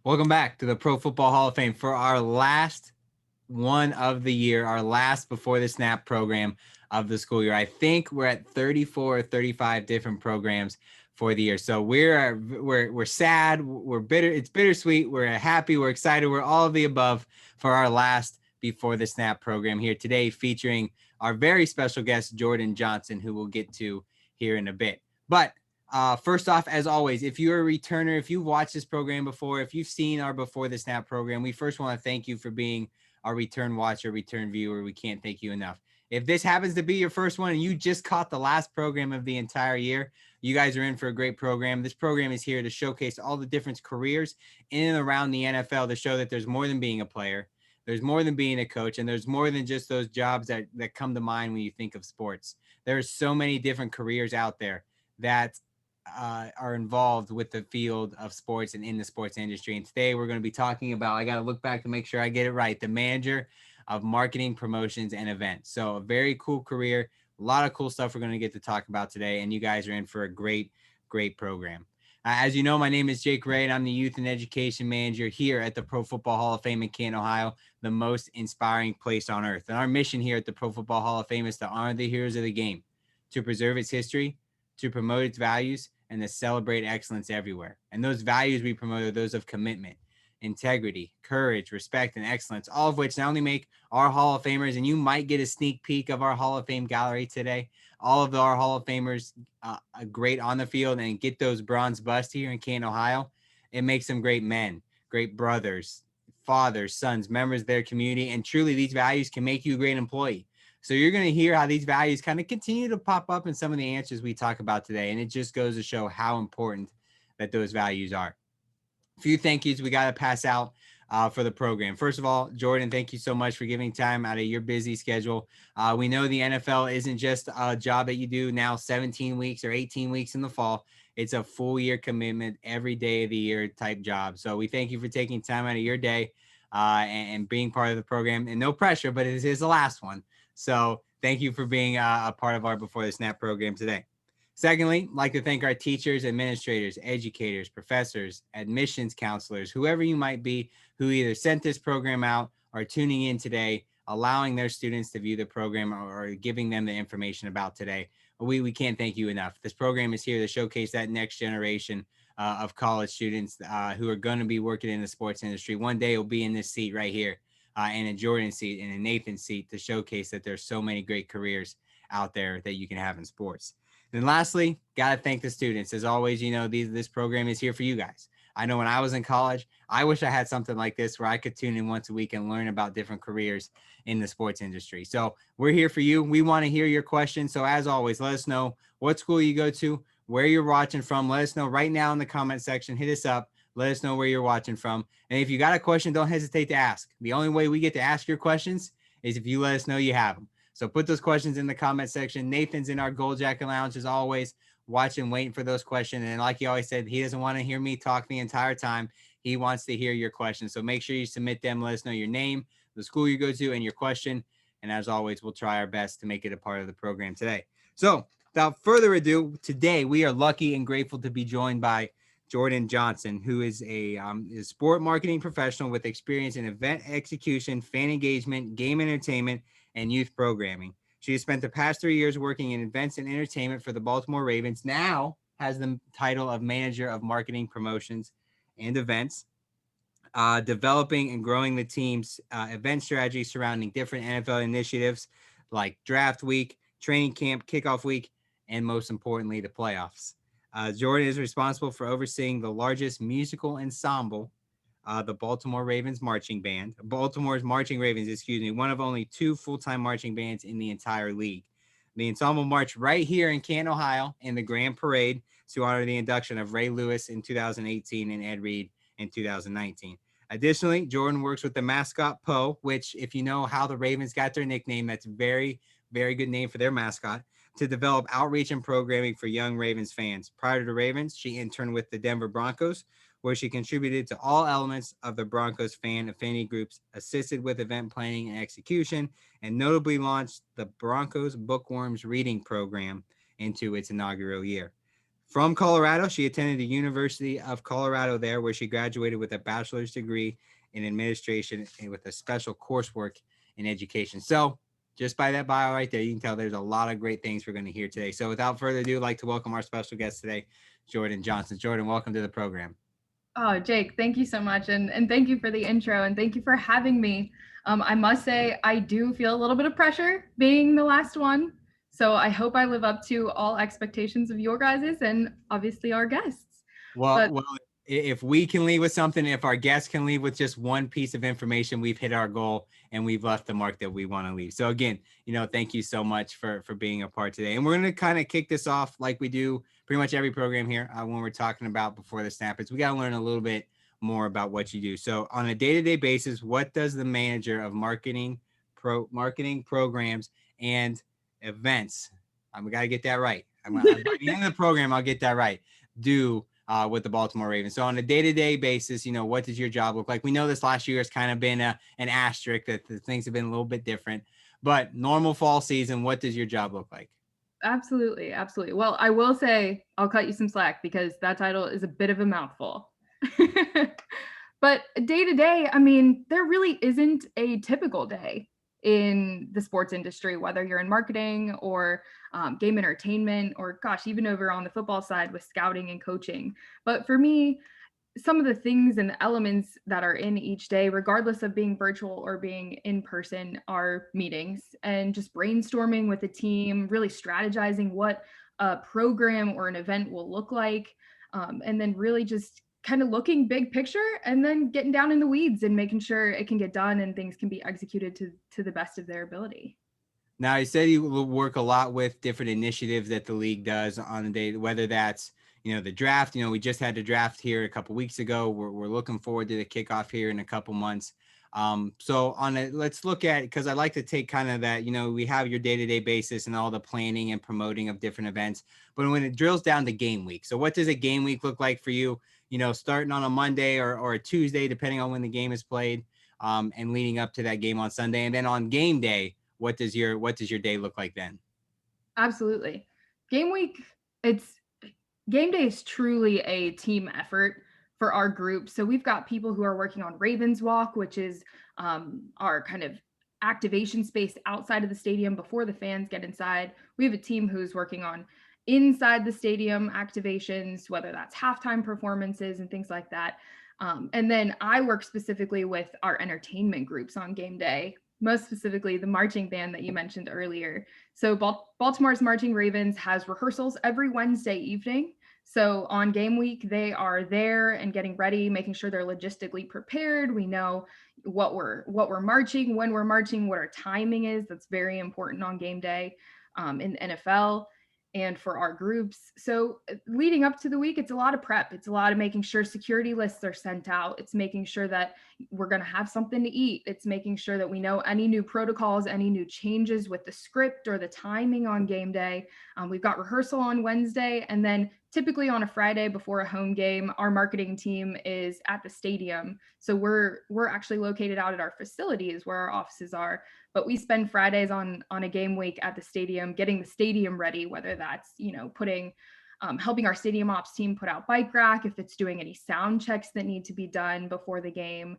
Welcome back to the Pro Football Hall of Fame for our last one of the year, our last before the snap program of the school year. I think we're at 34 or 35 different programs for the year. So we're sad, we're bitter, it's bittersweet, we're happy, we're excited, we're all of the above for our last before the snap program here today, featuring our very special guest Jordyn Johnson, who we'll get to here in a bit. But first off, as always, if you're a returner, if you've watched this program before, if you've seen our Before the Snap program, we first want to thank you for being our return watcher, return viewer. We can't thank you enough. If this happens to be your first one and you just caught the last program of the entire year, you guys are in for a great program. This program is here to showcase all the different careers in and around the NFL to show that there's more than being a player. There's more than being a coach, and there's more than just those jobs that come to mind when you think of sports. There are so many different careers out there that are involved with the field of sports and in the sports industry. And today we're going to be talking about, I got to look back to make sure I get it right, the manager of marketing, promotions, and events. So a very cool career, a lot of cool stuff we're going to get to talk about today. And you guys are in for a great, great program. As you know, my name is Jake Ray, and I'm the Youth and Education Manager here at the Pro Football Hall of Fame in Canton, Ohio, the most inspiring place on earth. And our mission here at the Pro Football Hall of Fame is to honor the heroes of the game, to preserve its history, to promote its values, and to celebrate excellence everywhere. And those values we promote are those of commitment, integrity, courage, respect, and excellence, all of which not only make our Hall of Famers, and you might get a sneak peek of our Hall of Fame gallery today, all of our Hall of Famers great on the field and get those bronze busts here in Canton, Ohio. It makes them great men, great brothers, fathers, sons, members of their community. And truly, these values can make you a great employee. So you're going to hear how these values kind of continue to pop up in some of the answers we talk about today. And it just goes to show how important that those values are. A few thank yous we got to pass out for the program. First of all, Jordyn, thank you so much for giving time out of your busy schedule. We know the NFL isn't just a job that you do now 17 weeks or 18 weeks in the fall. It's a full year commitment, every day of the year type job. So we thank you for taking time out of your day and being part of the program. And no pressure, but it is the last one. So thank you for being a part of our Before the Snap program today. Secondly, I'd like to thank our teachers, administrators, educators, professors, admissions counselors, whoever you might be, who either sent this program out or tuning in today, allowing their students to view the program or giving them the information about today. We can't thank you enough. This program is here to showcase that next generation of college students who are going to be working in the sports industry. One day will be in this seat right here. And a Jordyn seat and a Nathan seat to showcase that there's so many great careers out there that you can have in sports. And lastly, got to thank the students. As always, you know, this program is here for you guys. I know when I was in college, I wish I had something like this where I could tune in once a week and learn about different careers in the sports industry. So we're here for you. We want to hear your questions. So as always, let us know what school you go to, where you're watching from. Let us know right now in the comment section. Hit us up. Let us know where you're watching from. And if you got a question, don't hesitate to ask. The only way we get to ask your questions is if you let us know you have them. So put those questions in the comment section. Nathan's in our Gold Jacket Lounge as always, watching, waiting for those questions. And like he always said, he doesn't want to hear me talk the entire time. He wants to hear your questions. So make sure you submit them. Let us know your name, the school you go to, and your question. And as always, we'll try our best to make it a part of the program today. So without further ado, today we are lucky and grateful to be joined by Jordyn Johnson, who is a sport marketing professional with experience in event execution, fan engagement, game entertainment, and youth programming. She has spent the past 3 years working in events and entertainment for the Baltimore Ravens, now has the title of Manager of Marketing, Promotions, and Events, developing and growing the team's event strategy surrounding different NFL initiatives like Draft Week, Training Camp, Kickoff Week, and most importantly, the playoffs. Jordyn is responsible for overseeing the largest musical ensemble, the Baltimore Ravens marching band. Baltimore's Marching Ravens, one of only 2 full-time marching bands in the entire league. The ensemble marched right here in Canton, Ohio, in the Grand Parade to honor the induction of Ray Lewis in 2018 and Ed Reed in 2019. Additionally, Jordyn works with the mascot Poe, which, if you know how the Ravens got their nickname, that's very, very good name for their mascot, to develop outreach and programming for young Ravens fans. Prior to the Ravens, she interned with the Denver Broncos, where she contributed to all elements of the Broncos fan affinity groups, assisted with event planning and execution, and notably launched the Broncos Bookworms reading program into its inaugural year. from Colorado. She attended the University of Colorado there, where she graduated with a bachelor's degree in administration and with a special coursework in education. So just by that bio right there, you can tell there's a lot of great things we're going to hear today. So without further ado, I'd like to welcome our special guest today, Jordyn Johnson. Jordyn, welcome to the program. Oh, Jake, thank you so much. And thank you for the intro and thank you for having me. I must say, I do feel a little bit of pressure being the last one. So I hope I live up to all expectations of your guys's and obviously our guests. But Well, if we can leave with something, if our guests can leave with just one piece of information, we've hit our goal and we've left the mark that we want to leave. So again, thank you so much for being a part today. And we're going to kind of kick this off like we do pretty much every program here when we're talking about before the snap. We got to learn a little bit more about what you do. So on a day-to-day basis, what does the manager of marketing programs and events, we got to get that right. By the end of the program, I'll get that right. Do with the Baltimore Ravens. So on a day-to-day basis, what does your job look like? We know this last year has kind of been an asterisk, that the things have been a little bit different, but normal fall season, what does your job look like? Absolutely. Absolutely. Well, I will say I'll cut you some slack because that title is a bit of a mouthful. But day to day, I mean, there really isn't a typical day in the sports industry, whether you're in marketing or game entertainment, or gosh, even over on the football side with scouting and coaching. But for me, some of the things and the elements that are in each day, regardless of being virtual or being in person, are meetings and just brainstorming with the team, really strategizing what a program or an event will look like. And then really just kind of looking big picture and then getting down in the weeds and making sure it can get done and things can be executed to the best of their ability. Now, I said you will work a lot with different initiatives that the league does on the day, whether that's, the draft. We just had the draft here a couple weeks ago. We're looking forward to the kickoff here in a couple months. So let's look at, because I like to take kind of that, we have your day-to-day basis and all the planning and promoting of different events, but when it drills down to game week. So what does a game week look like for you, starting on a Monday or a Tuesday, depending on when the game is played, and leading up to that game on Sunday. And then on game day, what does your day look like then? Absolutely. Game week, game day is truly a team effort for our group. So we've got people who are working on Ravens Walk, which is our kind of activation space outside of the stadium before the fans get inside. We have a team who's working on inside the stadium activations, whether that's halftime performances and things like that. And then I work specifically with our entertainment groups on game day, most specifically the marching band that you mentioned earlier. So Baltimore's Marching Ravens has rehearsals every Wednesday evening. So on game week, they are there and getting ready, making sure they're logistically prepared. We know what we're marching, when we're marching, what our timing is. That's very important on game day in the NFL and for our groups. So leading up to the week, it's a lot of prep. It's a lot of making sure security lists are sent out. It's making sure that we're going to have something to eat. It's making sure that we know any new protocols, any new changes with the script or the timing on game day. We've got rehearsal on Wednesday, and then typically on a Friday before a home game, our marketing team is at the stadium. So we're actually located out at our facilities where our offices are, but we spend Fridays on a game week at the stadium, getting the stadium ready, whether that's, putting helping our stadium ops team put out bike rack, if it's doing any sound checks that need to be done before the game,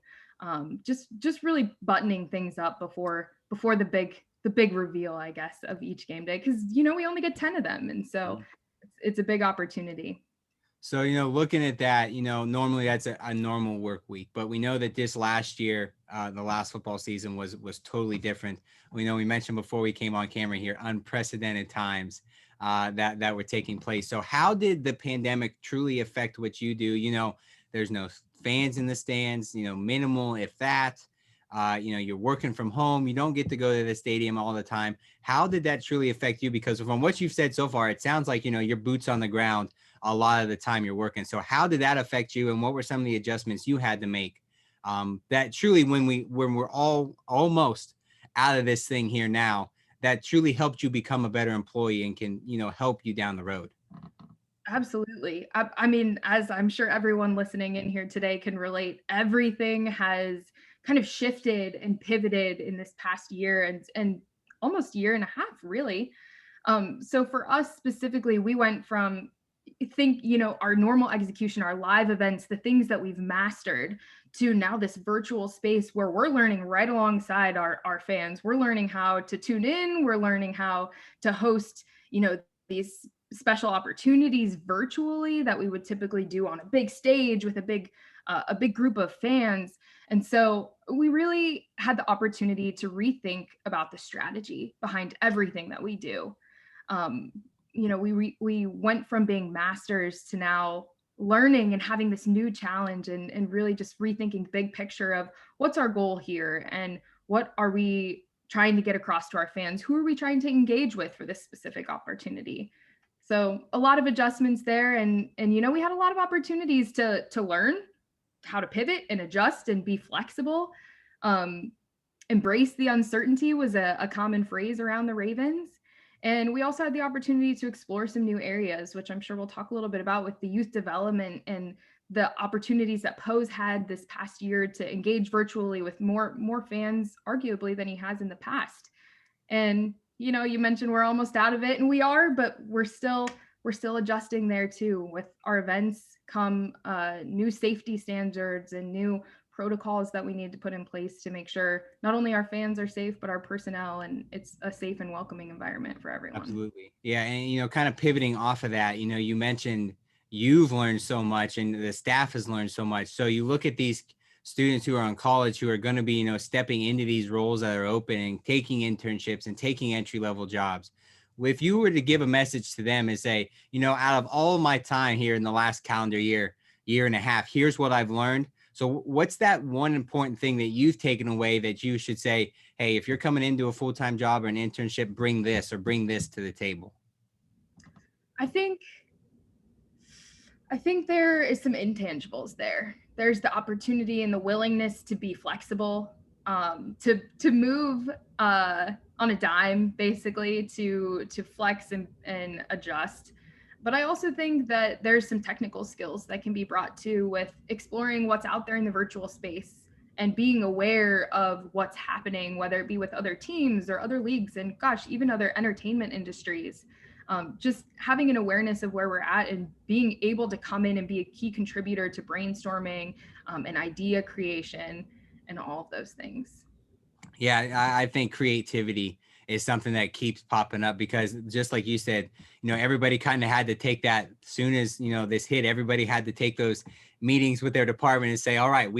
just really buttoning things up before the big reveal, I guess, of each game day, because we only get 10 of them, and so it's a big opportunity. So, looking at that, normally that's a normal work week, but we know that this last year, the last football season was totally different. We mentioned before we came on camera here, unprecedented times that were taking place. So how did the pandemic truly affect what you do? There's no fans in the stands, minimal, if that. You're working from home. You don't get to go to the stadium all the time. How did that truly affect you? Because from what you've said so far, it sounds like, your boots on the ground a lot of the time you're working. So how did that affect you? And what were some of the adjustments you had to make that truly, when we're all almost out of this thing here now, that truly helped you become a better employee and can, help you down the road? Absolutely. I mean, as I'm sure everyone listening in here today can relate, everything has kind of shifted and pivoted in this past year and almost year and a half, really. So for us specifically, we went from think, our normal execution, our live events, the things that we've mastered, to now this virtual space where we're learning right alongside our fans. We're learning how to tune in, we're learning how to host, these special opportunities virtually that we would typically do on a big stage with a big group of fans. And so we really had the opportunity to rethink about the strategy behind everything that we do. Um, we went from being masters to now learning and having this new challenge, and really just rethinking big picture of what's our goal here, and what are we trying to get across to our fans, who are we trying to engage with for this specific opportunity. So a lot of adjustments there, and we had a lot of opportunities to learn how to pivot and adjust and be flexible. um, Embrace the uncertainty was a common phrase around the Ravens. And we also had the opportunity to explore some new areas, which I'm sure we'll talk a little bit about, with the youth development and the opportunities that Poe's had this past year to engage virtually with more fans, arguably, than he has in the past. And you mentioned we're almost out of it, and we are, but we're still adjusting there too. With our events come new safety standards and new protocols that we need to put in place to make sure not only our fans are safe, but our personnel, and it's a safe and welcoming environment for everyone. Absolutely. Yeah. And, kind of pivoting off of that, you mentioned you've learned so much and the staff has learned so much. So you look at these students who are in college who are going to be, stepping into these roles that are opening, taking internships and taking entry level jobs. If you were to give a message to them and say, out of all of my time here in the last calendar year and a half, here's what I've learned. So what's that one important thing that you've taken away that you should say, hey, if you're coming into a full-time job or an internship, bring this to the table? I think there is some intangibles there. There's the opportunity and the willingness to be flexible, to move on a dime, basically, to flex and adjust. But I also think that there's some technical skills that can be brought to with exploring what's out there in the virtual space and being aware of what's happening, whether it be with other teams or other leagues, and gosh, even other entertainment industries. Just having an awareness of where we're at and being able to come in and be a key contributor to brainstorming, and idea creation, and all of those things. Yeah, I think creativity is something that keeps popping up because just like you said, everybody kind of had to take that soon as, this hit, everybody had to take those meetings with their department and say, all right,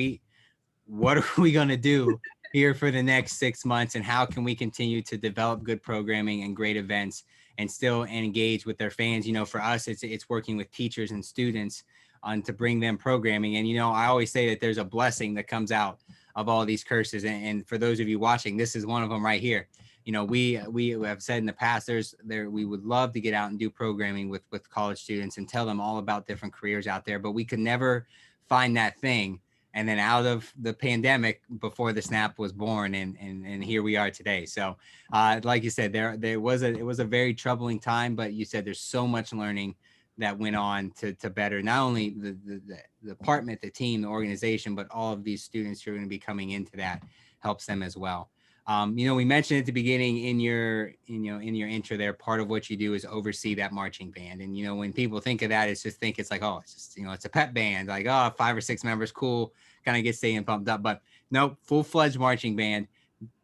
what are we going to do here for the next 6 months? And how can we continue to develop good programming and great events and still engage with their fans? For us, it's working with teachers and students on to bring them programming. And, I always say that there's a blessing that comes out of all these curses. And for those of you watching, this is one of them right here. We have said in the past, we would love to get out and do programming with college students and tell them all about different careers out there, but we could never find that thing. And then out of the pandemic before the snap was born, and here we are today. So like you said, it was a very troubling time, but you said there's so much learning that went on to better not only the department, the team, the organization, but all of these students who are going to be coming into that helps them as well. We mentioned at the beginning in your intro there, part of what you do is oversee that marching band. And, when people think of that, it's like, oh, it's just, it's a pep band, like, oh, 5 or 6 members, cool, kind of get staying pumped up. But no, full-fledged marching band,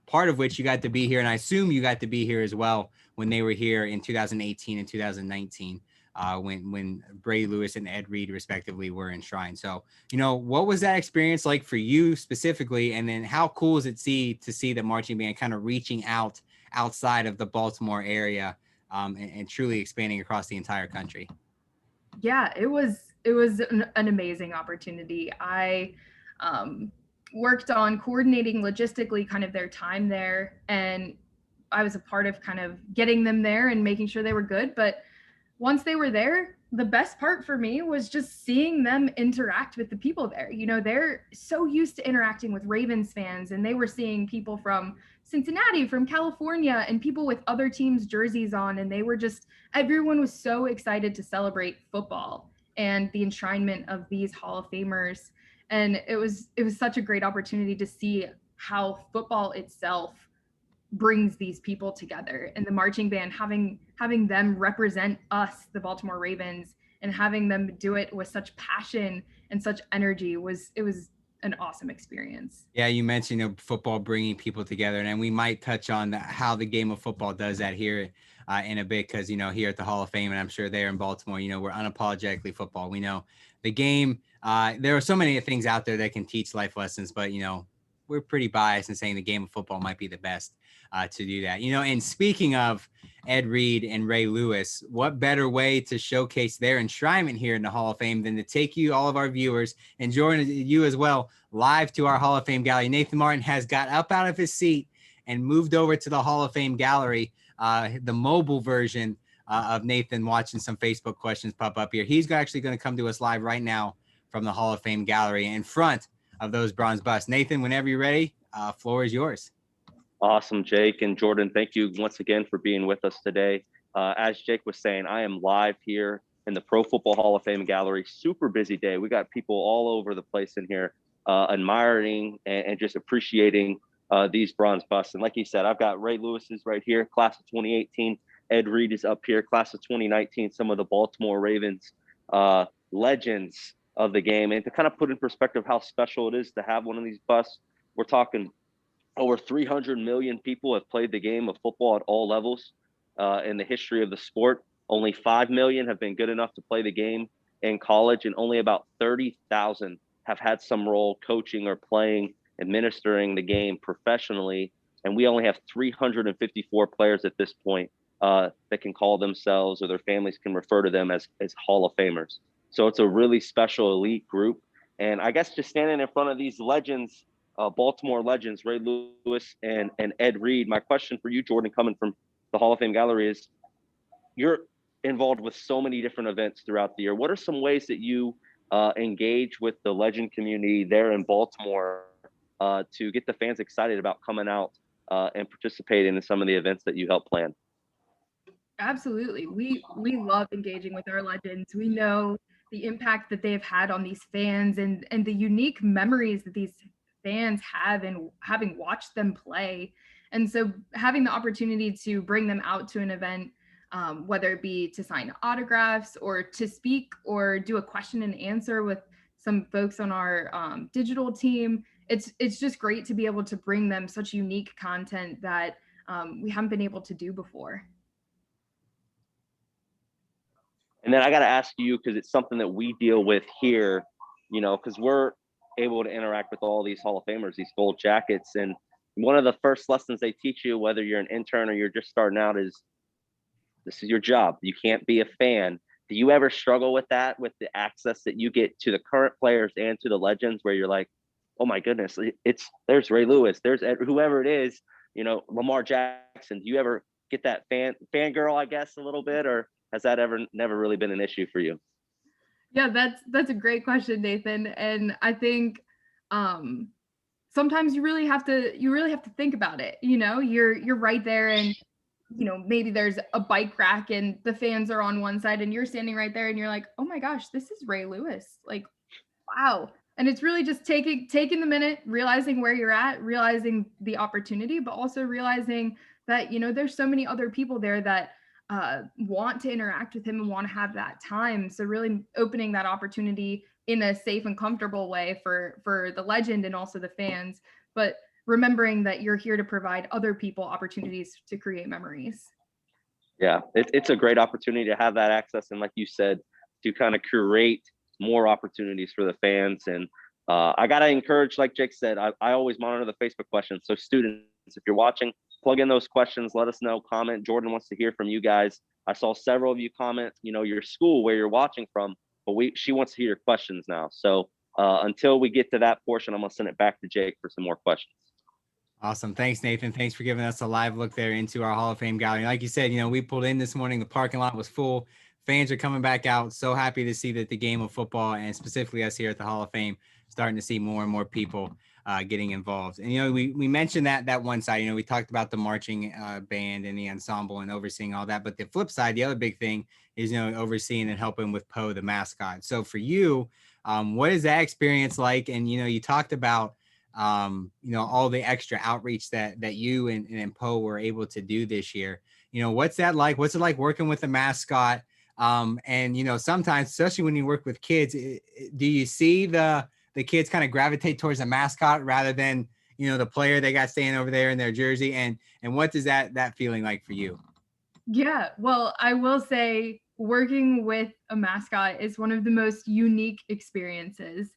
part of which you got to be here. And I assume you got to be here as well when they were here in 2018 and 2019. When Brady Lewis and Ed Reed respectively were enshrined. So, what was that experience like for you specifically? And then how cool is it to see the marching band kind of reaching outside of the Baltimore area, and truly expanding across the entire country? Yeah, it was an amazing opportunity. I worked on coordinating logistically kind of their time there, and I was a part of kind of getting them there and making sure they were good. But once they were there, the best part for me was just seeing them interact with the people there. They're so used to interacting with Ravens fans, and they were seeing people from Cincinnati, from California, and people with other teams' jerseys on. And everyone was so excited to celebrate football and the enshrinement of these Hall of Famers. And it was such a great opportunity to see how football itself brings these people together, and the marching band having them represent us, the Baltimore Ravens, and having them do it with such passion and such energy it was an awesome experience. Yeah, you mentioned football bringing people together, and we might touch on how the game of football does that here in a bit, because here at the Hall of Fame, and I'm sure there in Baltimore, we're unapologetically football. We know the game. There are so many things out there that can teach life lessons, but we're pretty biased in saying the game of football might be the best to do that. And speaking of Ed Reed and Ray Lewis, what better way to showcase their enshrinement here in the Hall of Fame than to take you, all of our viewers, and Jordyn, you as well, live to our Hall of Fame gallery. Nathan Martin has got up out of his seat and moved over to the Hall of Fame gallery, the mobile version of Nathan watching some Facebook questions pop up here. He's actually going to come to us live right now from the Hall of Fame gallery in front of those bronze busts. Nathan, whenever you're ready, floor is yours. Awesome, Jake and Jordyn. Thank you once again for being with us today. As Jake was saying, I am live here in the Pro Football Hall of Fame gallery. Super busy day. We got people all over the place in here admiring and just appreciating these bronze busts. And like you said, I've got Ray Lewis's right here, class of 2018. Ed Reed is up here, class of 2019. Some of the Baltimore Ravens legends of the game. And to kind of put in perspective how special it is to have one of these busts, we're talking over 300 million people have played the game of football at all levels in the history of the sport. Only 5 million have been good enough to play the game in college, and only about 30,000 have had some role coaching or playing, administering the game professionally. And we only have 354 players at this point that can call themselves, or their families can refer to them as Hall of Famers. So it's a really special elite group. And I guess just standing in front of these legends, Baltimore legends, Ray Lewis and Ed Reed, my question for you, Jordyn, coming from the Hall of Fame gallery, is you're involved with so many different events throughout the year. What are some ways that you engage with the legend community there in Baltimore to get the fans excited about coming out and participating in some of the events that you help plan? Absolutely. We love engaging with our legends. We know the impact that they've had on these fans and the unique memories that these fans have in having watched them play. And so having the opportunity to bring them out to an event, whether it be to sign autographs or to speak or do a question and answer with some folks on our digital team, it's just great to be able to bring them such unique content that we haven't been able to do before. And then I got to ask you, because it's something that we deal with here, because we're able to interact with all these Hall of Famers, these gold jackets. And one of the first lessons they teach you, whether you're an intern or you're just starting out, is this is your job. You can't be a fan. Do you ever struggle with that, with the access that you get to the current players and to the legends, where you're like, oh my goodness, there's Ray Lewis, there's whoever it is, Lamar Jackson. Do you ever get that fangirl, I guess, a little bit, or has that never really been an issue for you? Yeah, that's a great question, Nathan. And I think sometimes you really have to think about it. You're right there, and maybe there's a bike rack and the fans are on one side and you're standing right there and you're like, oh my gosh, this is Ray Lewis. Like, wow. And it's really just taking the minute, realizing where you're at, realizing the opportunity, but also realizing that, there's so many other people there that want to interact with him and want to have that time. So really opening that opportunity in a safe and comfortable way for the legend and also the fans, but remembering that you're here to provide other people opportunities to create memories. Yeah, it's a great opportunity to have that access. And like you said, to kind of curate more opportunities for the fans. And I got to encourage, like Jake said, I always monitor the Facebook questions. So students, if you're watching, plug in those questions, let us know, comment. Jordyn wants to hear from you guys. I saw several of you comment, your school, where you're watching from, but she wants to hear your questions now. So until we get to that portion, I'm going to send it back to Jake for some more questions. Awesome. Thanks, Nathan. Thanks for giving us a live look there into our Hall of Fame gallery. Like you said, we pulled in this morning, the parking lot was full. Fans are coming back out. So happy to see that the game of football, and specifically us here at the Hall of Fame, starting to see more and more people getting involved. And, we mentioned that one side, we talked about the marching band and the ensemble and overseeing all that. But the flip side, the other big thing is, overseeing and helping with Poe, the mascot. So for you, what is that experience like? And, you talked about, all the extra outreach that you and Poe were able to do this year. What's that like? What's it like working with the mascot? And sometimes, especially when you work with kids, do you see the kids kind of gravitate towards the mascot rather than the player they got staying over there in their jersey? And what does that feeling like for you? Yeah, well, I will say working with a mascot is one of the most unique experiences.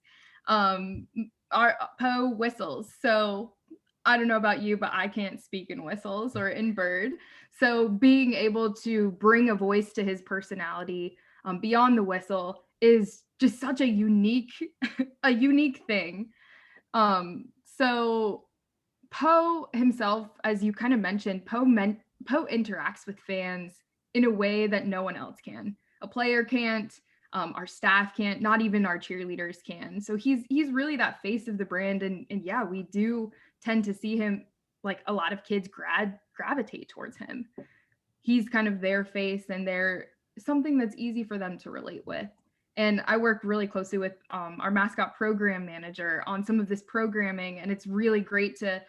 Our Poe whistles, so I don't know about you, but I can't speak in whistles or in bird. So being able to bring a voice to his personality beyond the whistle is just such a unique, a unique thing. So Poe himself, as you kind of mentioned, Poe interacts with fans in a way that no one else can. A player can't, our staff can't, not even our cheerleaders can. So he's really that face of the brand, and yeah, we do tend to see him, like a lot of kids gravitate towards him. He's kind of their face, and they're something that's easy for them to relate with. And I work really closely with our mascot program manager on some of this programming, and it's really great to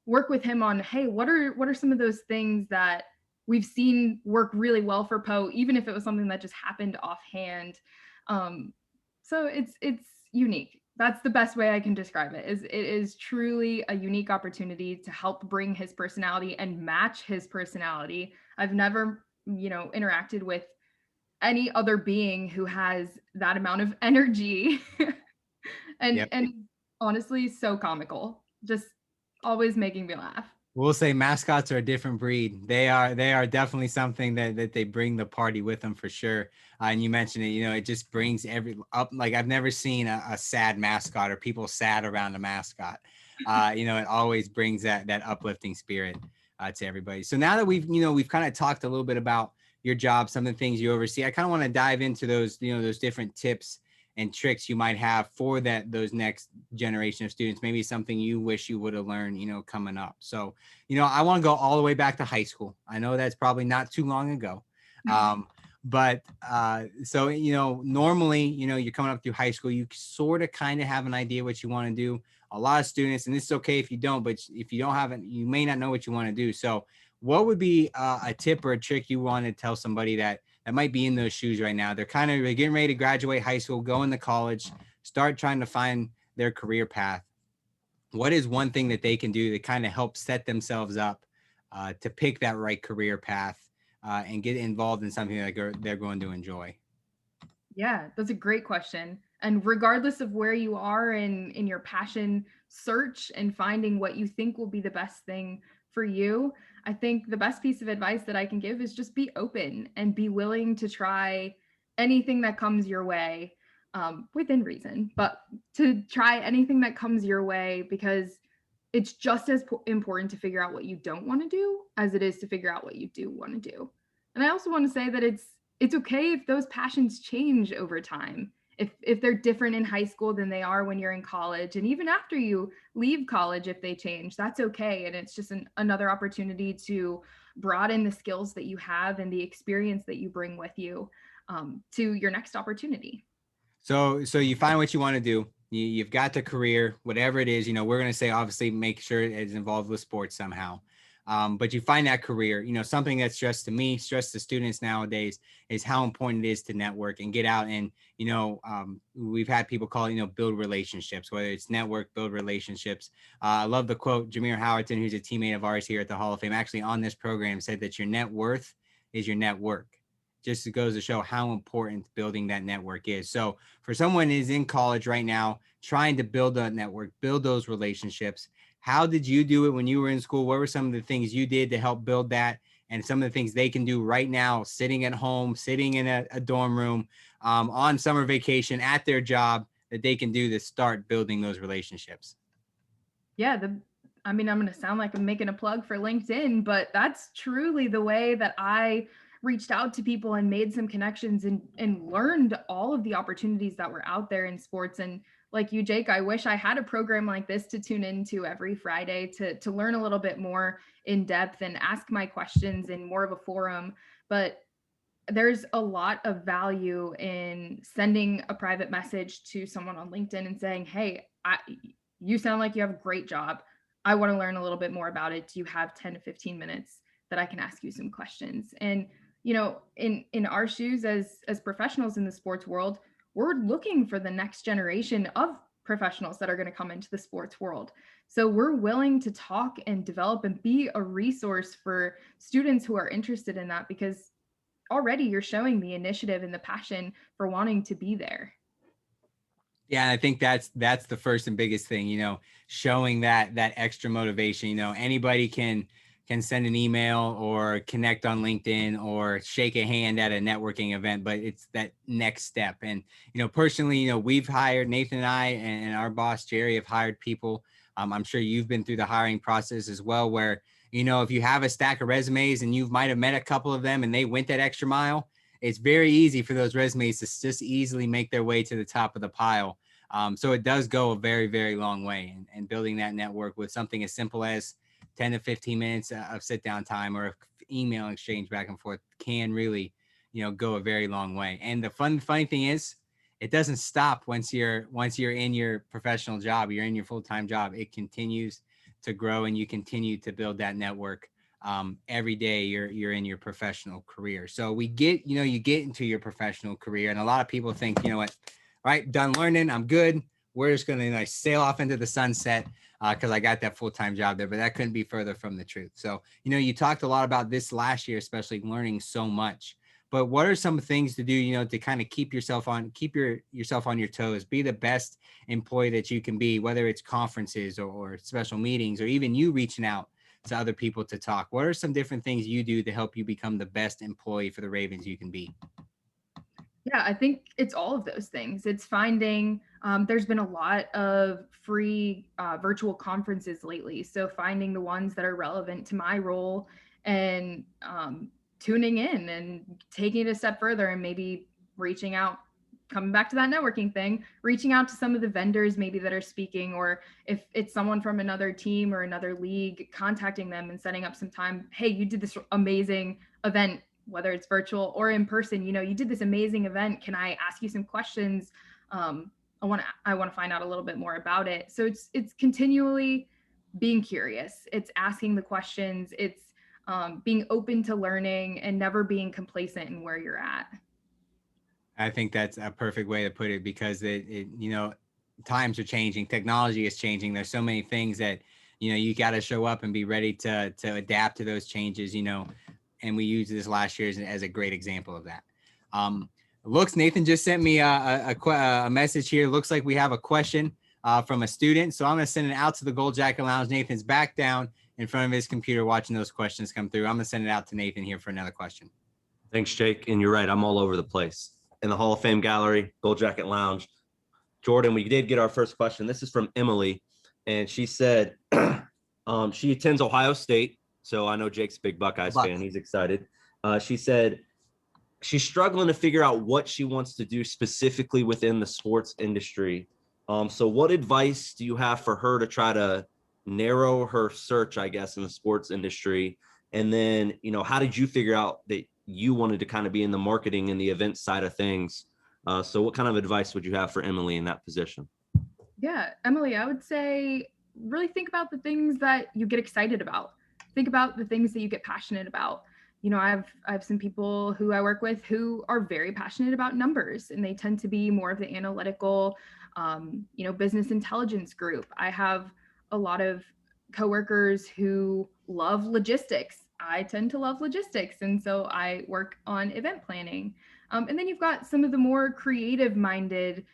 work with him on, hey, what are some of those things that we've seen work really well for Poe, even if it was something that just happened offhand. So it's unique. That's the best way I can describe it. It is truly a unique opportunity to help bring his personality and match his personality. I've never, interacted with any other being who has that amount of energy and Yep. and honestly so comical, just always making me laugh. We'll say mascots are a different breed. They are definitely something that they bring the party with them for sure. And you mentioned it, it just brings every up. Like I've never seen a sad mascot or people sad around a mascot. It always brings that uplifting spirit to everybody. So now that we've kind of talked a little bit about your job, some of the things you oversee, I kind of want to dive into those those different tips and tricks you might have for those next generation of students, maybe something you wish you would have learned, coming up. So, I want to go all the way back to high school. I know that's probably not too long ago. But so, normally, you're coming up through high school, you sort of kind of have an idea what you want to do. A lot of students, and this is okay if you don't, but if you don't have it, you may not know what you want to do. So what would be a tip or a trick you want to tell somebody that might be in those shoes right now? They're getting ready to graduate high school, go into college, start trying to find their career path. What is one thing that they can do to kind of help set themselves up to pick that right career path and get involved in something that they're going to enjoy? Yeah, that's a great question. And regardless of where you are in your passion search and finding what you think will be the best thing for you, I think the best piece of advice that I can give is just be open and be willing to try anything that comes your way, within reason, but to try anything that comes your way, because it's just as important to figure out what you don't want to do as it is to figure out what you do want to do. And I also want to say that it's okay if those passions change over time. If they're different in high school than they are when you're in college, and even after you leave college, if they change, that's okay. And it's just another opportunity to broaden the skills that you have and the experience that you bring with you, to your next opportunity. So you find what you want to do. You've got the career, whatever it is. We're going to say obviously make sure it's involved with sports somehow. But you find that career. Something that's stressed to me, stressed to students nowadays is how important it is to network and get out and we've had people call it build relationships, whether it's network, build relationships. I love the quote. Jameer Howerton, who's a teammate of ours here at the Hall of Fame, actually on this program said that your net worth is your network. Just goes to show how important building that network is. So for someone who's in college right now, trying to build a network, build those relationships, how did you do it when you were in school? What were some of the things you did to help build that? And some of the things they can do right now, sitting at home, sitting in a dorm room, on summer vacation, at their job, that they can do to start building those relationships? Yeah, I'm going to sound like I'm making a plug for LinkedIn, but that's truly the way that I reached out to people and made some connections and learned all of the opportunities that were out there in sports. And like you, Jake, I wish I had a program like this to tune into every Friday to learn a little bit more in depth and ask my questions in more of a forum. But there's a lot of value in sending a private message to someone on LinkedIn and saying, hey, you sound like you have a great job. I want to learn a little bit more about it. Do you have 10 to 15 minutes that I can ask you some questions? And, in our shoes as professionals in the sports world, we're looking for the next generation of professionals that are going to come into the sports world. So we're willing to talk and develop and be a resource for students who are interested in that, because already you're showing the initiative and the passion for wanting to be there. Yeah, I think that's the first and biggest thing, showing that extra motivation. Anybody can send an email or connect on LinkedIn or shake a hand at a networking event, but it's that next step. And personally, we've hired, Nathan and I and our boss Jerry have hired people. I'm sure you've been through the hiring process as well, where if you have a stack of resumes and you might have met a couple of them and they went that extra mile, it's very easy for those resumes to just easily make their way to the top of the pile. So it does go a very, very long way, and building that network with something as simple as 10 to 15 minutes of sit down time or email exchange back and forth can really, go a very long way. And the funny thing is, it doesn't stop once you're in your professional job, you're in your full-time job. It continues to grow, and you continue to build that network every day you're in your professional career. So you get into your professional career, and a lot of people think, what, right, done learning, I'm good, we're just going to sail off into the sunset because I got that full-time job there. But that couldn't be further from the truth. So you talked a lot about this last year, especially learning so much. But what are some things to do, to kind of keep yourself on your toes, be the best employee that you can be, whether it's conferences or special meetings, or even you reaching out to other people to talk? What are some different things you do to help you become the best employee for the Ravens you can be? Yeah, I think it's all of those things. It's finding, there's been a lot of free virtual conferences lately. So finding the ones that are relevant to my role and tuning in and taking it a step further, and maybe reaching out, coming back to that networking thing, reaching out to some of the vendors maybe that are speaking, or if it's someone from another team or another league, contacting them and setting up some time. Hey, you did this amazing event, whether it's virtual or in person, you did this amazing event. Can I ask you some questions? I want to find out a little bit more about it. So it's continually being curious. It's asking the questions. It's being open to learning and never being complacent in where you're at. I think that's a perfect way to put it, because times are changing, technology is changing. There's so many things that, you got to show up and be ready to adapt to those changes, and we used this last year as a great example of that. Nathan just sent me a message here. Looks like we have a question from a student. So I'm going to send it out to the Gold Jacket Lounge. Nathan's back down in front of his computer watching those questions come through. I'm going to send it out to Nathan here for another question. Thanks, Jake. And you're right, I'm all over the place. In the Hall of Fame Gallery, Gold Jacket Lounge. Jordyn, we did get our first question. This is from Emily, and she said she attends Ohio State. So I know Jake's a big Buckeyes fan. He's excited. She said she's struggling to figure out what she wants to do specifically within the sports industry. So what advice do you have for her to try to narrow her search, I guess, in the sports industry? And then, how did you figure out that you wanted to kind of be in the marketing and the event side of things? So what kind of advice would you have for Emily in that position? Yeah, Emily, I would say really think about the things that you get excited about. Think about the things that you get passionate about. I have some people who I work with who are very passionate about numbers, and they tend to be more of the analytical, business intelligence group. I have a lot of coworkers who love logistics. I tend to love logistics, and so I work on event planning. And then you've got some of the more creative-minded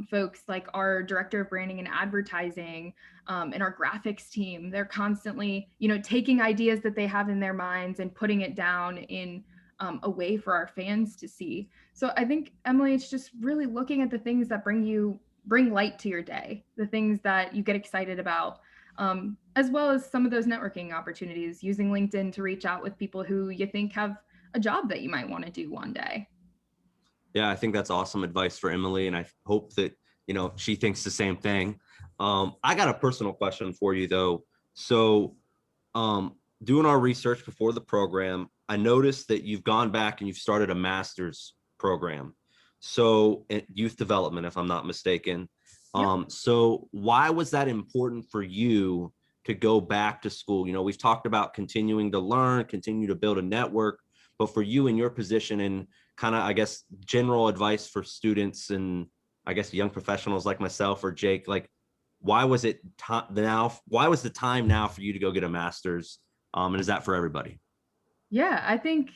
folks, like our director of branding and advertising, and our graphics team. They're constantly, taking ideas that they have in their minds and putting it down in a way for our fans to see. So I think, Emily, it's just really looking at the things that bring light to your day, the things that you get excited about, as well as some of those networking opportunities, using LinkedIn to reach out with people who you think have a job that you might want to do one day. Yeah, I think that's awesome advice for Emily, and I hope that, she thinks the same thing. I got a personal question for you, though. So doing our research before the program, I noticed that you've gone back and you've started a master's program. So youth development, if I'm not mistaken. Yep. So why was that important for you to go back to school? We've talked about continuing to learn, continue to build a network, but for you in your position and kind of, I guess, general advice for students and I guess young professionals like myself or Jake, like, why was it why was the time now for you to go get a master's? And is that for everybody? Yeah, I think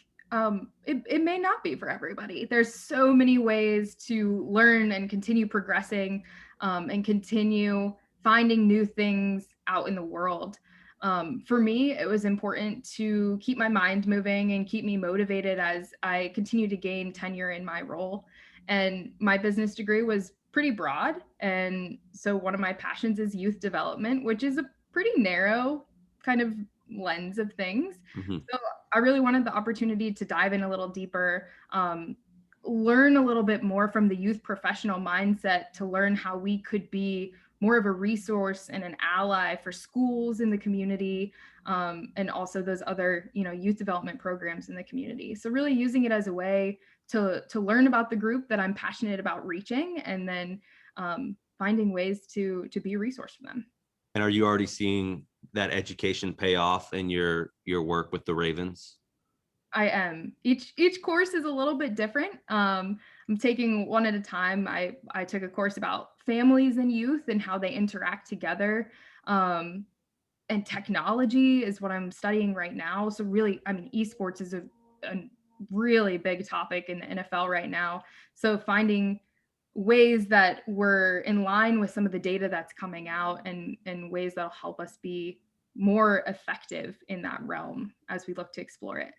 it may not be for everybody. There's so many ways to learn and continue progressing, and continue finding new things out in the world. For me, it was important to keep my mind moving and keep me motivated as I continue to gain tenure in my role. And my business degree was pretty broad. And so one of my passions is youth development, which is a pretty narrow kind of lens of things. Mm-hmm. So I really wanted the opportunity to dive in a little deeper, learn a little bit more from the youth professional mindset, to learn how we could be more of a resource and an ally for schools in the community, and also those other, youth development programs in the community. So really using it as a way to learn about the group that I'm passionate about reaching, and then finding ways to be a resource for them. And are you already seeing that education pay off in your work with the Ravens? I am. Each course is a little bit different. I'm taking one at a time. I took a course about families and youth and how they interact together. And technology is what I'm studying right now. So really, I mean, esports is a really big topic in the NFL right now. So finding ways that we're in line with some of the data that's coming out, and ways that'll help us be more effective in that realm as we look to explore it.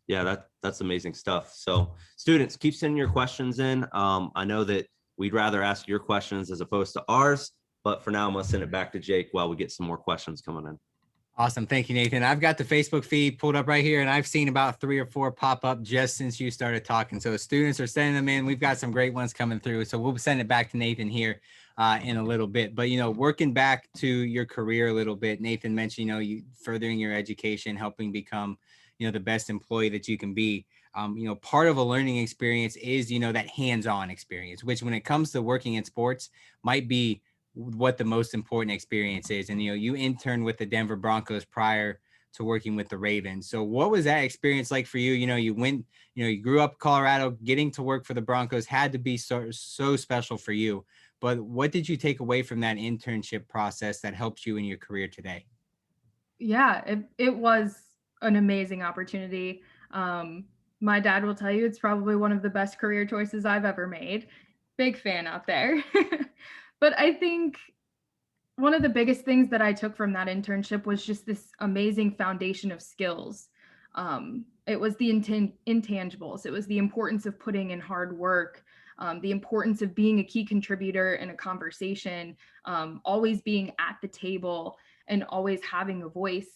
Yeah, that's amazing stuff. So students, keep sending your questions in. I know that we'd rather ask your questions as opposed to ours, but for now, I'm going to send it back to Jake while we get some more questions coming in. Awesome. Thank you, Nathan. I've got the Facebook feed pulled up right here, and I've seen about 3 or 4 pop up just since you started talking. So students are sending them in. We've got some great ones coming through. So we'll send it back to Nathan here in a little bit. But, working back to your career a little bit, Nathan mentioned, you furthering your education, helping become, the best employee that you can be. Part of a learning experience is, that hands-on experience, which when it comes to working in sports might be what the most important experience is. And, you interned with the Denver Broncos prior to working with the Ravens. So what was that experience like for you? You went, you grew up in Colorado, getting to work for the Broncos had to be so special for you. But what did you take away from that internship process that helped you in your career today? Yeah, it was an amazing opportunity. My dad will tell you it's probably one of the best career choices I've ever made. Big fan out there. But I think one of the biggest things that I took from that internship was just this amazing foundation of skills. It was the intangibles. It was the importance of putting in hard work, the importance of being a key contributor in a conversation, always being at the table and always having a voice.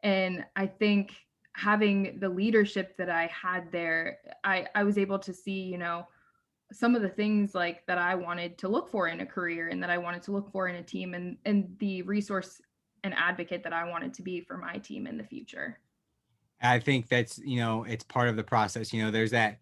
And I think having the leadership that I had there, I was able to see, some of the things like that I wanted to look for in a career, and that I wanted to look for in a team, and the resource and advocate that I wanted to be for my team in the future. I think that's, it's part of the process. There's that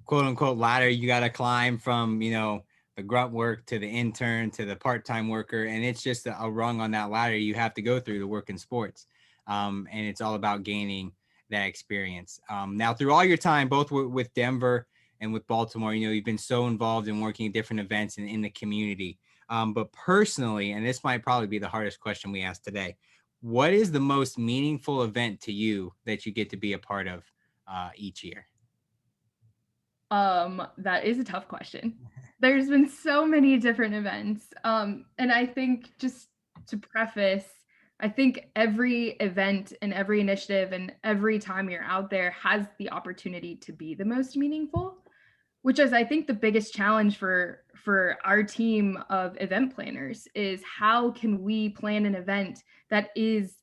quote unquote ladder you got to climb from, the grunt work to the intern to the part-time worker. And it's just a rung on that ladder you have to go through to work in sports. And it's all about gaining that experience. Now, through all your time, both with Denver and with Baltimore, you've been so involved in working at different events and in the community. But personally, and this might probably be the hardest question we asked today, what is the most meaningful event to you that you get to be a part of each year? That is a tough question. There's been so many different events. And I think, just to preface, I think every event and every initiative and every time you're out there has the opportunity to be the most meaningful, which is, I think, the biggest challenge for our team of event planners is how can we plan an event that is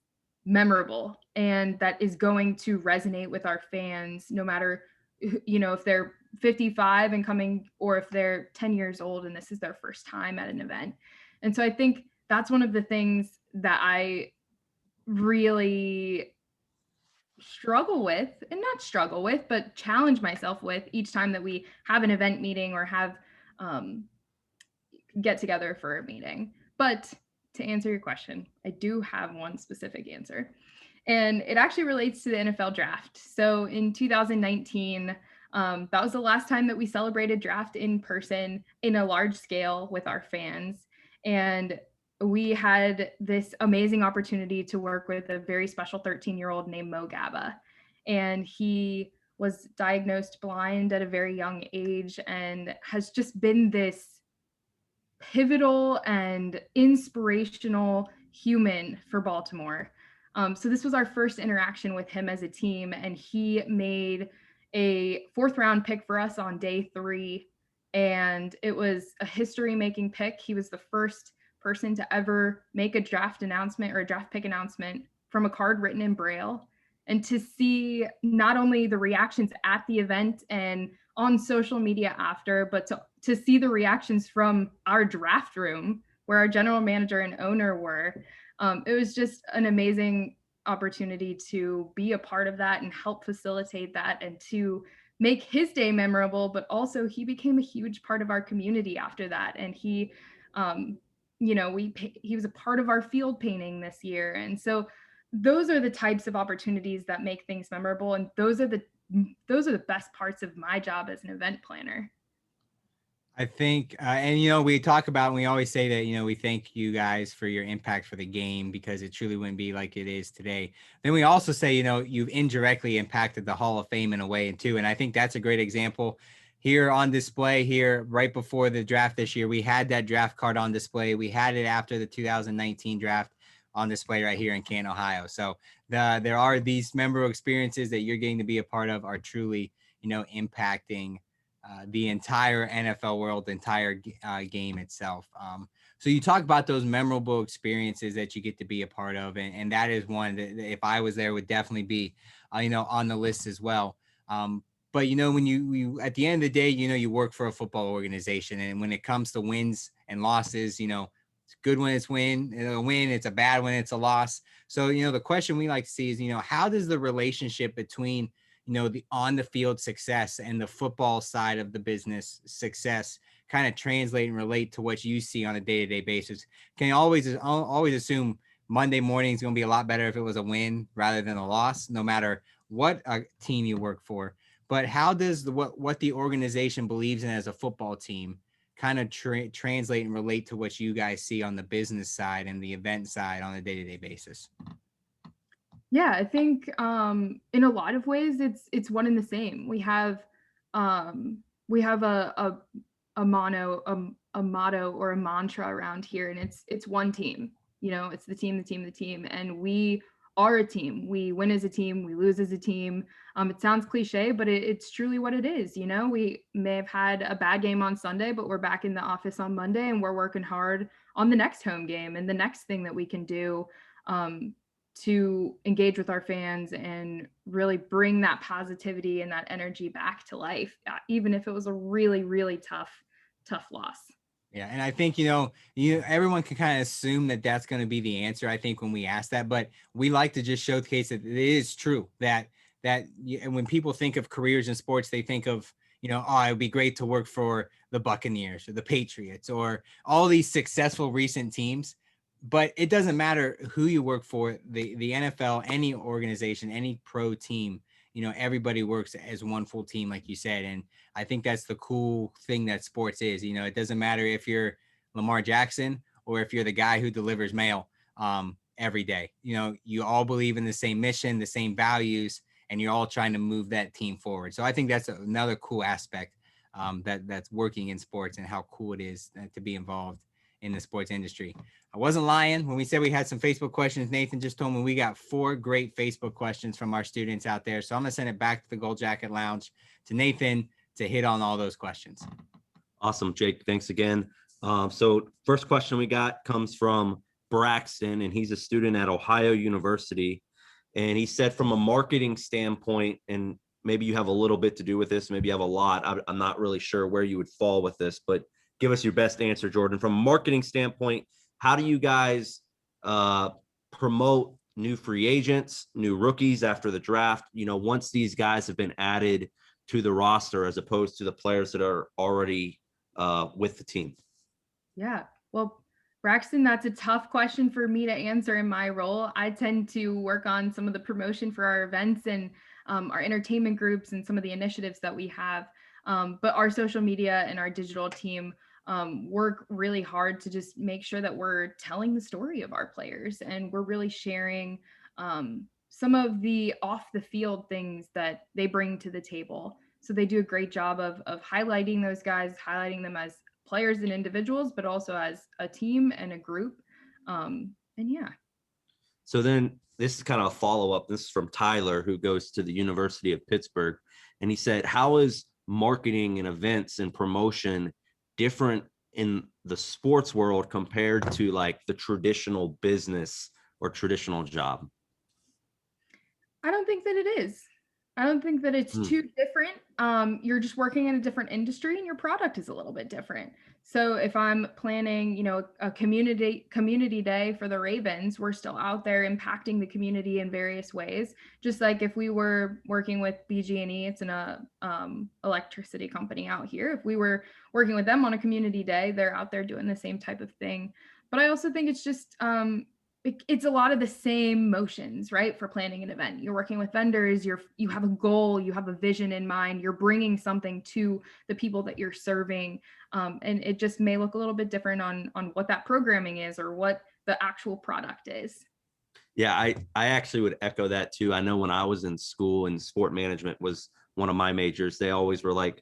memorable and that is going to resonate with our fans, no matter, if they're 55 and coming, or if they're 10 years old and this is their first time at an event. And so I think that's one of the things that I really but challenge myself with each time that we have an event meeting or have get together for a meeting. But to answer your question, I do have one specific answer. And it actually relates to the NFL draft. So in 2019, that was the last time that we celebrated draft in person in a large scale with our fans. And we had this amazing opportunity to work with a very special 13-year-old named Mo Gaba. And he was diagnosed blind at a very young age and has just been this pivotal and inspirational human for Baltimore. So this was our first interaction with him as a team, and he made a 4th-round pick for us on day 3, and it was a history-making pick. He was the first person to ever make a draft announcement or a draft pick announcement from a card written in Braille. And to see not only the reactions at the event and on social media after, but to see the reactions from our draft room where our general manager and owner were, it was just an amazing opportunity to be a part of that and help facilitate that and to make his day memorable. But also he became a huge part of our community after that. And he, he was a part of our field painting this year. And so those are the types of opportunities that make things memorable. And those are the best parts of my job as an event planner. I think, and we talk about, and we always say that, we thank you guys for your impact for the game because it truly wouldn't be like it is today. Then we also say, you've indirectly impacted the Hall of Fame in a way too. And I think that's a great example here on display here right before the draft this year. We had that draft card on display. We had it after the 2019 draft on display right here in Canton, Ohio. So there are these memorable experiences that you're getting to be a part of are truly, impacting the entire NFL world, the entire game itself. So you talk about those memorable experiences that you get to be a part of. And that is one that if I was there would definitely be, on the list as well. But, when you at the end of the day, you work for a football organization. And when it comes to wins and losses, it's good when it's a win, it's a bad when it's a loss. So, the question we like to see is, how does the relationship between the on the field success and the football side of the business success kind of translate and relate to what you see on a day-to-day basis? Can you always assume Monday morning is going to be a lot better if it was a win rather than a loss, no matter what team you work for? But how does what the organization believes in as a football team kind of translate and relate to what you guys see on the business side and the event side on a day-to-day basis? Yeah, I think in a lot of ways it's one and the same. We have a motto or a mantra around here, and it's one team. It's the team, and we are a team. We win as a team, we lose as a team. It sounds cliche, but it's truly what it is. We may have had a bad game on Sunday, but we're back in the office on Monday, and we're working hard on the next home game and the next thing that we can do to engage with our fans and really bring that positivity and that energy back to life, even if it was a really, really tough loss. Yeah. And I think, everyone can kind of assume that that's going to be the answer, I think, when we ask that, but we like to just showcase that it is true that when people think of careers in sports, they think of, it would be great to work for the Buccaneers or the Patriots or all these successful recent teams. But it doesn't matter who you work for, the NFL, any organization, any pro team, everybody works as one full team, like you said. And I think that's the cool thing that sports is. It doesn't matter if you're Lamar Jackson or if you're the guy who delivers mail every day. You all believe in the same mission, the same values, and you're all trying to move that team forward. So I think that's another cool aspect that's working in sports and how cool it is to be involved in the sports industry. I wasn't lying when we said we had some Facebook questions. Nathan just told me we got 4 great Facebook questions from our students out there. So I'm going to send it back to the Gold Jacket Lounge to Nathan to hit on all those questions. Awesome, Jake. Thanks again. So first question we got comes from Braxton, and he's a student at Ohio University. And he said, from a marketing standpoint, and maybe you have a little bit to do with this, maybe you have a lot. I'm not really sure where you would fall with this, but give us your best answer, Jordyn. From a marketing standpoint, how do you guys promote new free agents, new rookies after the draft, once these guys have been added to the roster as opposed to the players that are already with the team? Yeah, well, Braxton, that's a tough question for me to answer in my role. I tend to work on some of the promotion for our events and our entertainment groups and some of the initiatives that we have. But our social media and our digital team work really hard to just make sure that we're telling the story of our players and we're really sharing some of the off the field things that they bring to the table. So they do a great job of highlighting those guys, highlighting them as players and individuals, but also as a team and a group. And yeah. So then this is kind of a follow-up. This is from Tyler, who goes to the University of Pittsburgh. And he said, how is marketing and events and promotion different in the sports world compared to like the traditional business or traditional job? I don't think that it is. I don't think that it's too different. You're just working in a different industry and your product is a little bit different. So if I'm planning, a community day for the Ravens, we're still out there impacting the community in various ways. Just like if we were working with BG&E, it's an electricity company out here. If we were working with them on a community day, they're out there doing the same type of thing. But I also think it's just it's a lot of the same motions, right? For planning an event, you're working with vendors, you have a goal, you have a vision in mind, you're bringing something to the people that you're serving, and it just may look a little bit different on what that programming is or what the actual product is. Yeah, I actually would echo that too. I know when I was in school and sport management was one of my majors, they always were like,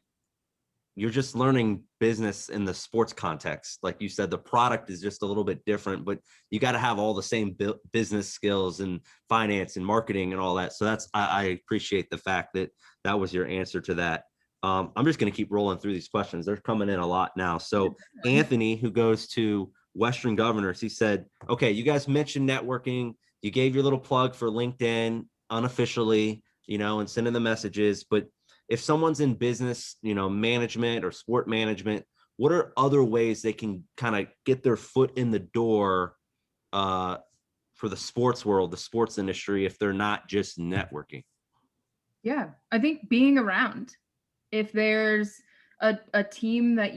you're just learning business in the sports context. Like you said, the product is just a little bit different, but you got to have all the same business skills and finance and marketing and all that. So I appreciate the fact that that was your answer to that. I'm just going to keep rolling through these questions. They're coming in a lot now. So Anthony, who goes to Western Governors, he said, okay, you guys mentioned networking. You gave your little plug for LinkedIn unofficially, and sending the messages, but if someone's in business, management or sport management, what are other ways they can kind of get their foot in the door for the sports world, the sports industry, if they're not just networking? Yeah, I think being around. If there's a team that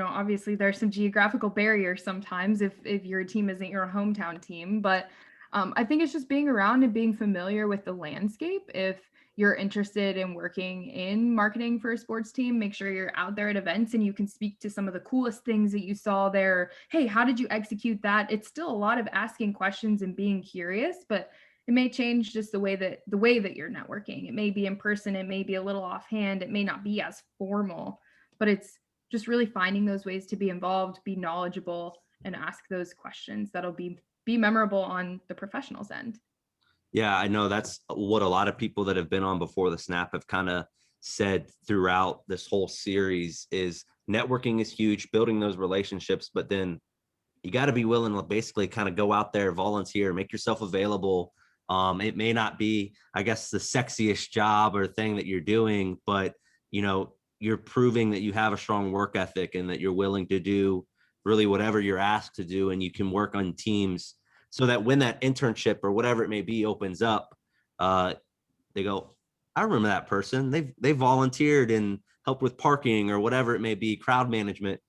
obviously there's some geographical barriers sometimes if your team isn't your hometown team, but I think it's just being around and being familiar with the landscape. If you're interested in working in marketing for a sports team, make sure you're out there at events and you can speak to some of the coolest things that you saw there. Hey, how did you execute that? It's still a lot of asking questions and being curious, but it may change just the way that you're networking. It may be in person, it may be a little offhand, it may not be as formal, but it's just really finding those ways to be involved, be knowledgeable, and ask those questions that'll be memorable on the professional's end. Yeah, I know that's what a lot of people that have been on before the snap have kind of said throughout this whole series is networking is huge, building those relationships, but then you got to be willing to basically kind of go out there, volunteer, make yourself available. It may not be, I guess, the sexiest job or thing that you're doing, but you're proving that you have a strong work ethic and that you're willing to do really whatever you're asked to do, and you can work on teams so that when that internship or whatever it may be opens up, they go, I remember that person. They volunteered and helped with parking or whatever it may be, crowd management.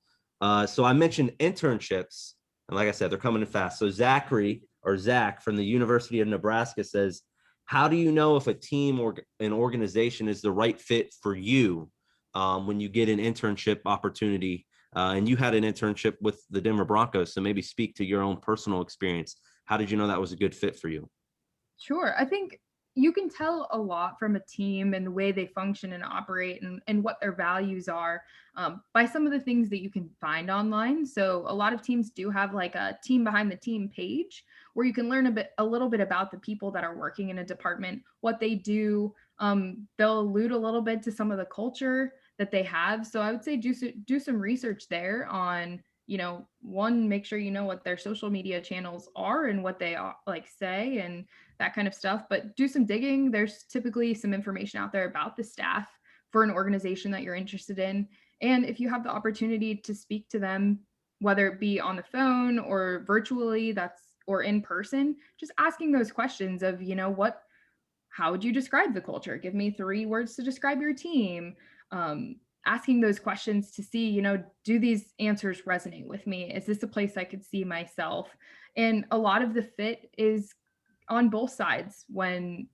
So I mentioned internships, and like I said, they're coming in fast. So Zach from the University of Nebraska says, how do you know if a team or an organization is the right fit for you when you get an internship opportunity? And you had an internship with the Denver Broncos, so maybe speak to your own personal experience. How did you know that was a good fit for you? Sure. I think you can tell a lot from a team and the way they function and operate and what their values are by some of the things that you can find online. So a lot of teams do have like a team behind the team page where you can learn a little bit about the people that are working in a department, what they do. They'll allude a little bit to some of the culture that they have. So I would say do some research there on, one, make sure you know what their social media channels are and what they say and that kind of stuff, but do some digging. There's typically some information out there about the staff for an organization that you're interested in. And if you have the opportunity to speak to them, whether it be on the phone or virtually, or in person, just asking those questions of, how would you describe the culture? Give me 3 words to describe your team. asking those questions to see, do these answers resonate with me? Is this a place I could see myself? And a lot of the fit is on both sides when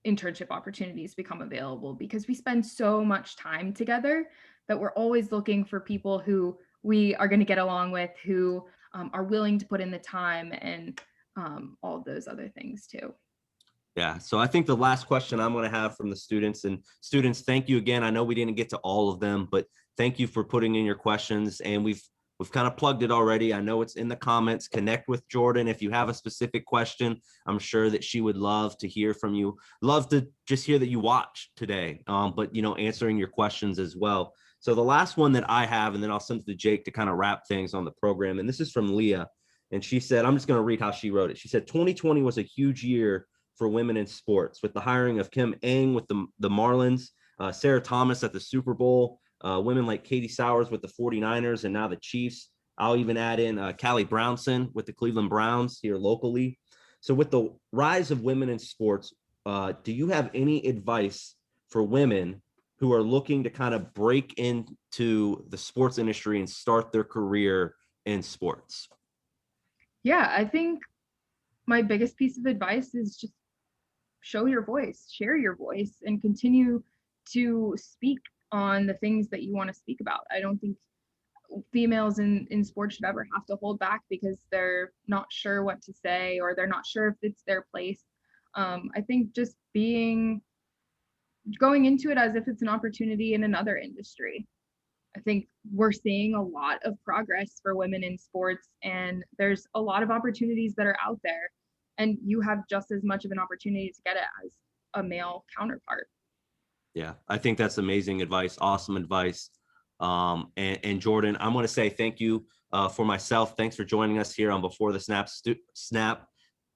internship opportunities become available, because we spend so much time together that we're always looking for people who we are going to get along with, who are willing to put in the time, and all of those other things too. Yeah. So I think the last question I'm going to have from the students, and students, thank you again. I know we didn't get to all of them, but thank you for putting in your questions, and we've kind of plugged it already. I know it's in the comments. Connect with Jordyn if you have a specific question. I'm sure that she would love to hear from you. Love to just hear that you watched today, but answering your questions as well. So the last one that I have, and then I'll send it to Jake to kind of wrap things on the program. And this is from Leah. And she said, I'm just going to read how she wrote it. She said, 2020 was a huge year for women in sports, with the hiring of Kim Ng with the Marlins, Sarah Thomas at the Super Bowl, women like Katie Sowers with the 49ers, and now the Chiefs. I'll even add in Callie Brownson with the Cleveland Browns here locally. So with the rise of women in sports, do you have any advice for women who are looking to kind of break into the sports industry and start their career in sports? Yeah, I think my biggest piece of advice is just show your voice, share your voice, and continue to speak on the things that you want to speak about. I don't think females in sports should ever have to hold back because they're not sure what to say, or they're not sure if it's their place. I think just going into it as if it's an opportunity in another industry. I think we're seeing a lot of progress for women in sports, and there's a lot of opportunities that are out there, and you have just as much of an opportunity to get it as a male counterpart. Yeah, I think that's amazing advice. Awesome advice. And Jordyn, I'm going to say thank you for myself. Thanks for joining us here on Before the Snap.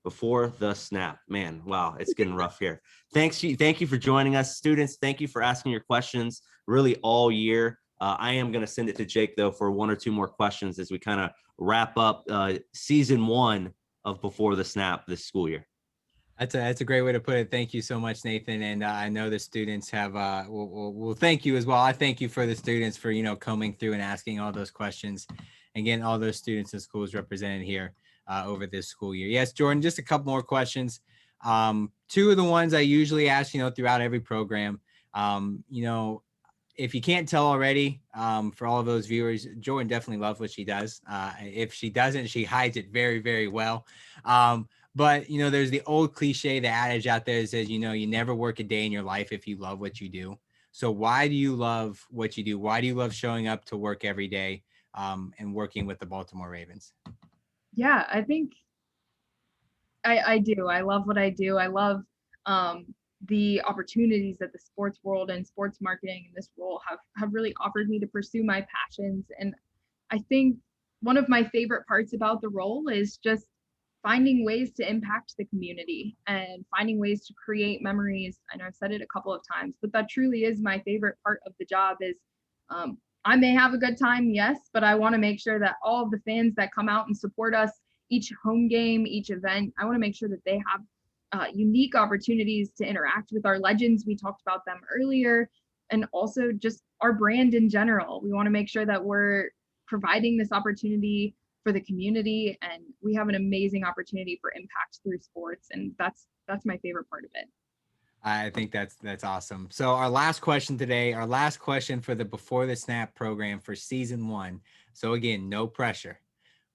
Before the Snap. Man, wow, it's getting rough here. Thank you for joining us. Students, thank you for asking your questions really all year. I am going to send it to Jake, though, for one or two more questions as we kind of wrap up season 1 of Before the Snap this school year. That's a great way to put it. Thank you so much, Nathan. And I know the students have will thank you as well. I thank you for the students for coming through and asking all those questions, and getting all those students and schools represented here over this school year. Yes, Jordyn, just a couple more questions. Two of the ones I usually ask, throughout every program. If you can't tell already, for all of those viewers, Jordyn definitely loves what she does. If she doesn't, she hides it very, very well. But, there's the old cliche, the adage out there that says, you never work a day in your life if you love what you do. So why do you love what you do? Why do you love showing up to work every day and working with the Baltimore Ravens? Yeah, I think I do. I love what I do. I love the opportunities that the sports world and sports marketing in this role have really offered me to pursue my passions. And I think one of my favorite parts about the role is just finding ways to impact the community and finding ways to create memories. I know I've said it a couple of times, but that truly is my favorite part of the job. Is I may have a good time, yes, but I want to make sure that all of the fans that come out and support us each home game, each event, I want to make sure that they have unique opportunities to interact with our legends. We talked about them earlier, and also just our brand in general. We want to make sure that we're providing this opportunity for the community, and we have an amazing opportunity for impact through sports, and that's my favorite part of it. I think that's awesome. So our last question today, our last question for the Before the Snap program for season 1. So again, no pressure,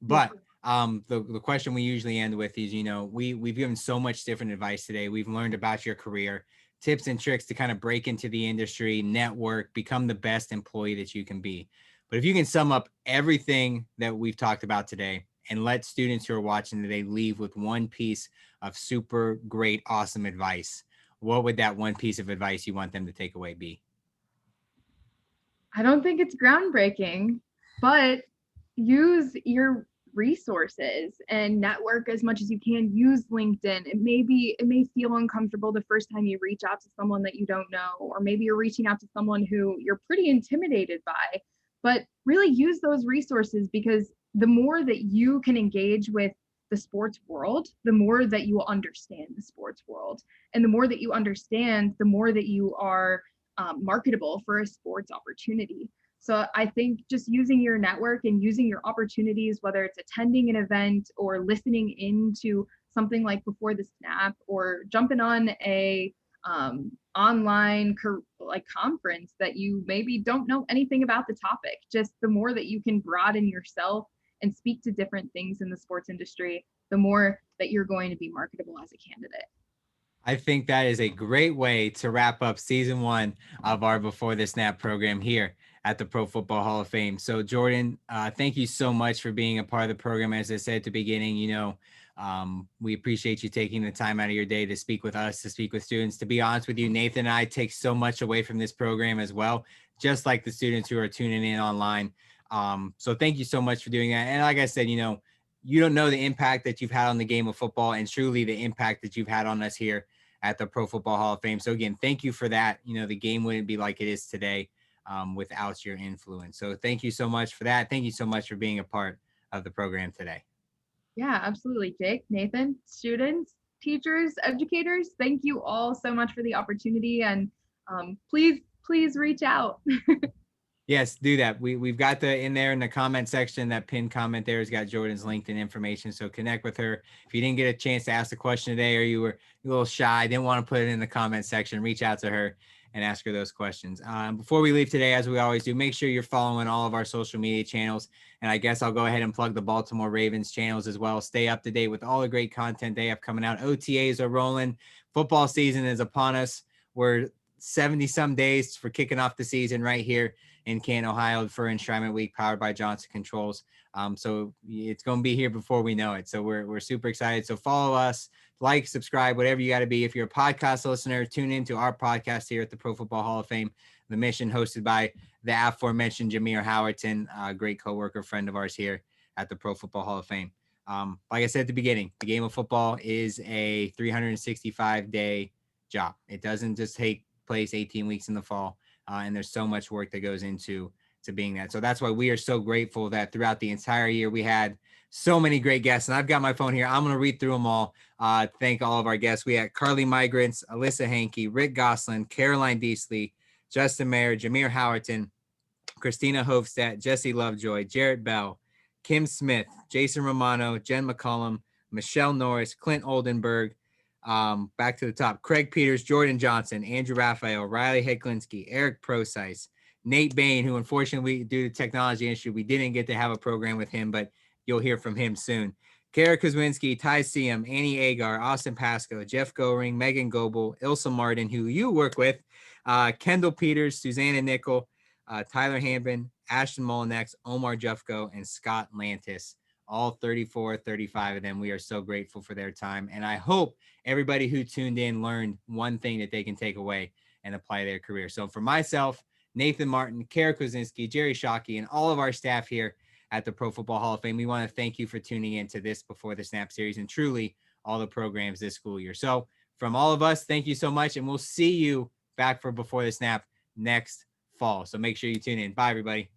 but the question we usually end with is, we've given so much different advice today. We've learned about your career, tips and tricks to kind of break into the industry, network, become the best employee that you can be. But if you can sum up everything that we've talked about today and let students who are watching today leave with one piece of super great, awesome advice, what would that one piece of advice you want them to take away be? I don't think it's groundbreaking, but use your resources and network as much as you can. Use LinkedIn. It may feel uncomfortable the first time you reach out to someone that you don't know, or maybe you're reaching out to someone who you're pretty intimidated by, but really use those resources, because the more that you can engage with the sports world, the more that you will understand the sports world. And the more that you understand, the more that you are marketable for a sports opportunity. So I think just using your network and using your opportunities, whether it's attending an event or listening into something like Before the Snap or jumping on a online conference that you maybe don't know anything about the topic, just the more that you can broaden yourself and speak to different things in the sports industry, the more that you're going to be marketable as a candidate. I think that is a great way to wrap up season 1 of our Before the Snap program here at the Pro Football Hall of Fame. So Jordyn, thank you so much for being a part of the program. As I said at the beginning, we appreciate you taking the time out of your day to speak with us, to speak with students. To be honest with you, Nathan and I take so much away from this program as well, just like the students who are tuning in online. So thank you so much for doing that. And like I said, you don't know the impact that you've had on the game of football and truly the impact that you've had on us here at the Pro Football Hall of Fame. So again, thank you for that. The game wouldn't be like it is today without your influence. So thank you so much for that. Thank you so much for being a part of the program today. Yeah, absolutely. Jake, Nathan, students, teachers, educators, thank you all so much for the opportunity. And please reach out. Yes, do that. We've got in the comment section, that pinned comment there has got Jordyn's LinkedIn information. So connect with her. If you didn't get a chance to ask the question today, or you were a little shy, didn't want to put it in the comment section, reach out to her and ask her those questions. Before we leave today, as we always do, make sure you're following all of our social media channels. And I guess I'll go ahead and plug the Baltimore Ravens channels as well. Stay up to date with all the great content they have coming out. OTAs are rolling. Football season is upon us. We're 70 some days for kicking off the season right here in Canton, Ohio for Enshrinement Week, powered by Johnson Controls. So it's going to be here before we know it. So we're super excited. So follow us, like, subscribe, whatever you got to be. If you're a podcast listener, tune into our podcast here at the Pro Football Hall of Fame, The Mission, hosted by the aforementioned Jameer Howerton, a great coworker, friend of ours here at the Pro Football Hall of Fame. Like I said at the beginning, the game of football is a 365-day job. It doesn't just take place 18 weeks in the fall. And there's so much work that goes into being that. So that's why we are so grateful that throughout the entire year, we had so many great guests. And I've got my phone here. I'm going to read through them all. Thank all of our guests. We had Carly Migrants, Alyssa Hankey, Rick Goslin, Caroline Deasley, Justin Mayer, Jameer Howerton, Christina Hofstadt, Jesse Lovejoy, Jarrett Bell, Kim Smith, Jason Romano, Jen McCollum, Michelle Norris, Clint Oldenburg, back to the top, Craig Peters, Jordyn Johnson, Andrew Raphael, Riley Heklinski, Eric Procyse, Nate Bain, who unfortunately, due to technology issue, we didn't get to have a program with him, but you'll hear from him soon. Kara Kozwinski, Ty Seam, Annie Agar, Austin Pasco, Jeff Goring, Megan Goebel, Ilsa Martin, who you work with, Kendall Peters, Susanna Nickel, Tyler Hambin, Ashton Molinex, Omar Jeffco, and Scott Lantis. All 34, 35 of them. We are so grateful for their time. And I hope everybody who tuned in learned one thing that they can take away and apply their career. So for myself, Nathan Martin, Kara Kozinski, Jerry Shockey, and all of our staff here at the Pro Football Hall of Fame, we want to thank you for tuning in to this Before the Snap series and truly all the programs this school year. So from all of us, thank you so much. And we'll see you back for Before the Snap next fall. So make sure you tune in. Bye, everybody.